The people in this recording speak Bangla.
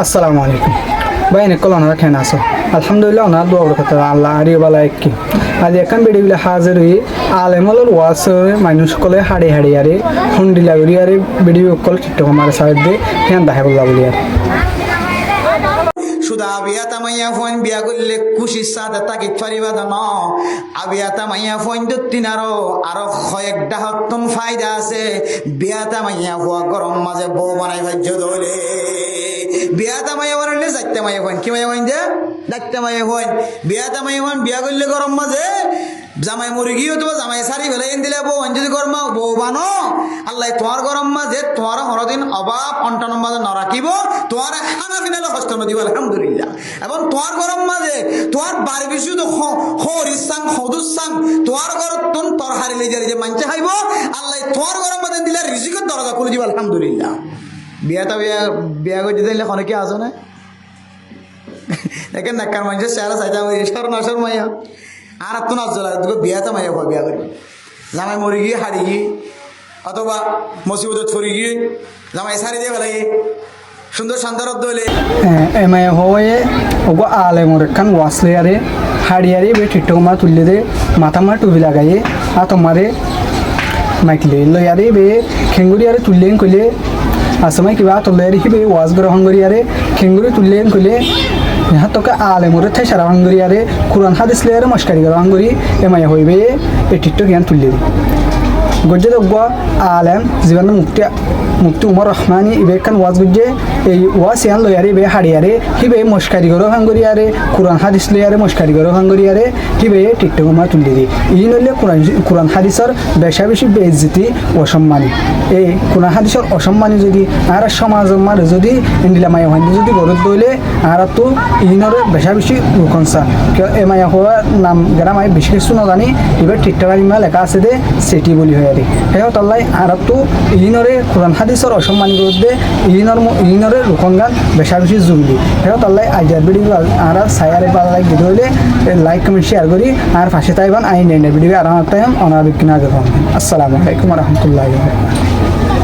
আসসালামু আলাইকুম ভাই এনে কল ওনারা খেয়ে আসো আলহামদুলিল্লাহ ওনার দোয়া করতে আল্লাহ আরিও বালা একই আজ এখন বেড়ে বিলে হাজির হই আলেমলের ওয়াস মানুষ সকলে হাড়ি হাড়ি আরে হুন্ডিলা করি আরে ভিডিও কল টিকটক আমার সাহায্যে হ্যাঁ দেখা বললা বলি আর শুধু আবিয়াতা মাইয়া ফোন বিয়া করলে খুশি সাথে তাকে ফারিবা দান আবিয়াতা মাইয়া ফোন দিনারও আরো কয়েকটা হত্তম ফায়দা আছে বিয়াতা মাইয়া হওয়া গরম মাঝে বউ বানাই ভাজ্য ধরে বিয়াতা মাইয়া বানাইলে যাইতে মাইয়া ফোন কি মাইয়া ফোন যে যাইতে মাইয়া ফোন বিয়াতা মাইয়া ফোন বিয়া করলে গরম মাঝে জামাই মরে গিয়ে তো জামাই সারি ফেলে দিলে বউ যদি গরম বউ বানো আল্লাহ তোমার গরম মাঝে তোমার হরদিন অভাব অন্টান মাঝে ন রাখিব তোমার খানা ফিনালে কষ্ট দিব আলহামদুলিল্লাহ এবং তোমার গরম মাঝে তোমার বাড়ি বেশি তো হরিসাং হদুসাং তোমার ঘর তুন তর হারিলে যে মানছে খাইব আল্লাহ তোমার গরম মাঝে দিলে রিজিকের দরজা খুলে দিব আলহামদুলিল্লাহ বিয়াটা বিয়া করে দিতে অনেকে আসো না দেখেন নাকার মানুষের চেহারা চাইতে সর নসর মাইয়া আর তো নজর তোকে বিয়াতে মাইয়া বিয়া করি জামাই মরে গিয়ে হারি গিয়ে অথবা মসিবত ছড়ি গিয়ে জামাই সারি দিয়ে ফেলাই সুন্দর শান্তার দলে এমাই হয়ে ওগো আলেমর কান ওয়াসলে আরে হাড়িয়ারে বে টিকটক মা তুললে দে মাথা মা টুপি লাগাইয়ে আর তোমারে মাইকলে লয়ারে বে খেঙ্গুরি আরে তুললেন কইলে আসময় কিবা তোলে বে ওয়াজ গ্রহণ করি আরে খেঙ্গুরি তুললেন কইলে यहाँ तो आलेमरे थे सारा हंगरी आरे कुरान हादिस ले आरे मस्कारी करो हंगरी एमाय होइबे ए टिकटक यान तुल्ले गज्जे तो गो आलेम जीवन मुक्ति मुक्ति उमर रहमानी इबे कान वाज गज्जे ए वास यान लो यारे बे हाड़ी यारे हिबे मस्कारी करो हंगरी आरे कुरान हादिस ले आरे मस्कारी करो हंगरी आरे हिबे टिकटक मा तुल्ले दी इ नले कुरान हादिसर बेशा बेशी बेइज्जती অসম্মানী এই কুরআন হাদিসের অসম্মানী যদি আর সমাজ মার যদি ইন্দিলা মায়া হয় যদি গরত দইলে আর তো ইনরে বেশা বেশি রুকনসা এ মায়া হওয়া নাম গ্রাম আমি বেশি কিছু না জানি এবার টিকটক মা লেখা আছে দে সেটি বলি হয়ে আরে হেও তল্লাই আর তো ইনরে কুরআন হাদিসের অসম্মানী করতে ইনরে রুকনগান বেশা বেশি জরুরি হেও তল্লাই আইজার ভিডিও আর সায়ারে ভালো লাগে দিলে লাইক কমেন্ট শেয়ার করি আর পাশে তাইবান আইন ভিডিও আর আমার টাইম অনাবিক না দেখুন আসসালামু আলাইকুম ওয়া রাহমাতুল্লাহি ওয়া বারাকাতুহু